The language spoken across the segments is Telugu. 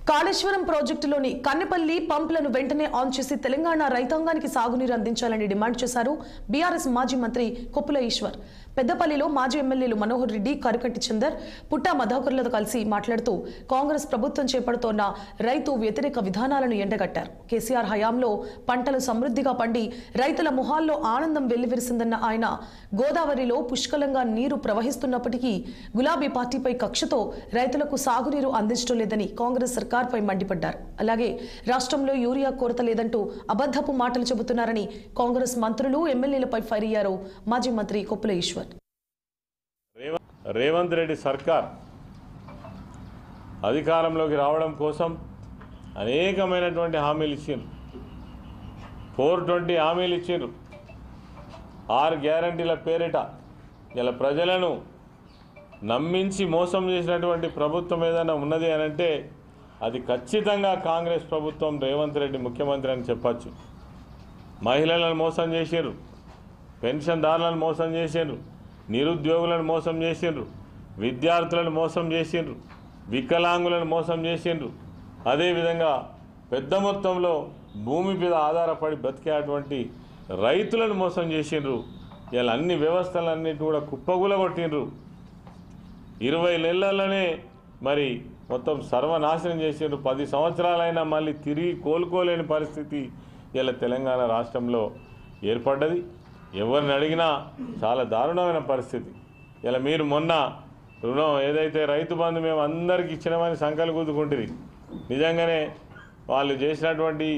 కాళేశ్వరం ప్రాజెక్టులోని కన్నెపల్లి పంపులను వెంటనే ఆన్ చేసి తెలంగాణ రైతాంగానికి సాగునీరు అందించాలని డిమాండ్ చేశారు బీఆర్ఎస్ మాజీ మంత్రి కొప్పుల ఈశ్వర్. పెద్దపల్లిలో మాజీ ఎమ్మెల్యేలు మనోహర్ రెడ్డి, కరుకట్టి చందర్, పుట్టా మధాకర్లతో కలిసి మాట్లాడుతూ కాంగ్రెస్ ప్రభుత్వం చేపడుతోన్న రైతు వ్యతిరేక విధానాలను ఎండగట్టారు. కేసీఆర్ హయాంలో పంటలు సమృద్ధిగా పండి రైతుల మొహాల్లో ఆనందం వెల్లివిరిసిందన్న ఆయన గోదావరిలో పుష్కలంగా నీరు ప్రవహిస్తున్నప్పటికీ గులాబీ పార్టీపై కక్షతో రైతులకు సాగునీరు అందించడం లేదని కాంగ్రెస్ సర్కార్పై మండిపడ్డారు. అలాగే రాష్ట్రంలో యూరియా కొరత లేదంటూ అబద్ధపు మాటలు చెబుతున్నారని కాంగ్రెస్ మంత్రులు, ఎమ్మెల్యేలపై ఫైర్ అయ్యారు మాజీ మంత్రి కొప్పుల ఈశ్వర్. రేవంత్ రెడ్డి సర్కార్ అధికారంలోకి రావడం కోసం అనేకమైనటువంటి హామీలు ఇచ్చారు. 420 హామీలు ఇచ్చారు. 6 గ్యారంటీల పేరిట ఇలా ప్రజలను నమ్మించి మోసం చేసినటువంటి ప్రభుత్వం ఏదైనా ఉన్నది అని అంటే అది ఖచ్చితంగా కాంగ్రెస్ ప్రభుత్వం, రేవంత్ రెడ్డి ముఖ్యమంత్రి అని చెప్పచ్చు. మహిళలను మోసం చేశారు, పెన్షన్దారులను మోసం చేశారు, నిరుద్యోగులను మోసం చేసిండ్రు, విద్యార్థులను మోసం చేసిండ్రు, వికలాంగులను మోసం చేసిండ్రు. అదేవిధంగా పెద్ద మొత్తంలో భూమి మీద ఆధారపడి బతికేటువంటి రైతులను మోసం చేసిండ్రు. ఇలా అన్ని వ్యవస్థలన్నిటి కూడా కుప్పగూలగొట్టిండ్రు. 20 నెలల్లోనే మరి మొత్తం సర్వనాశనం చేసిండ్రు. 10 సంవత్సరాలైనా మళ్ళీ తిరిగి కోలుకోలేని పరిస్థితి ఇలా తెలంగాణ రాష్ట్రంలో ఏర్పడ్డది. ఎవరిని అడిగినా చాలా దారుణమైన పరిస్థితి. ఇలా మీరు మొన్న రుణం ఏదైతే రైతు బంధు మేము అందరికీ ఇచ్చినామని సంకలు గుద్దుకుంటుంది. నిజంగానే వాళ్ళు చేసినటువంటి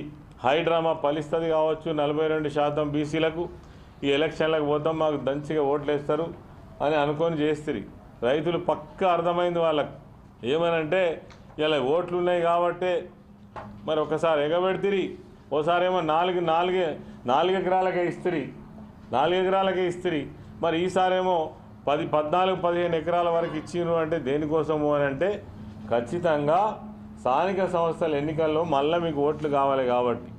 హై డ్రామా ఫలిస్తుంది కావచ్చు. 42% బీసీలకు ఈ ఎలక్షన్లకు పోతాం, మాకు దంచిగా ఓట్లు వేస్తారు అని అనుకొని చేస్తుంది. రైతులు పక్కా అర్థమైంది వాళ్ళకు. ఏమనంటే ఇలా ఓట్లు ఉన్నాయి కాబట్టే మరి ఒకసారి ఎగబెడితిరి, ఓసారేమో 4 ఎకరాలకే ఇస్తుంది, 4 ఎకరాలకే ఇస్తుంది. మరి ఈసారేమో 10, 14, 15 ఎకరాల వరకు ఇచ్చిర్రు అంటే దేనికోసము అని అంటే ఖచ్చితంగా స్థానిక సంస్థల ఎన్నికల్లో మళ్ళీ మీకు ఓట్లు కావాలి కాబట్టి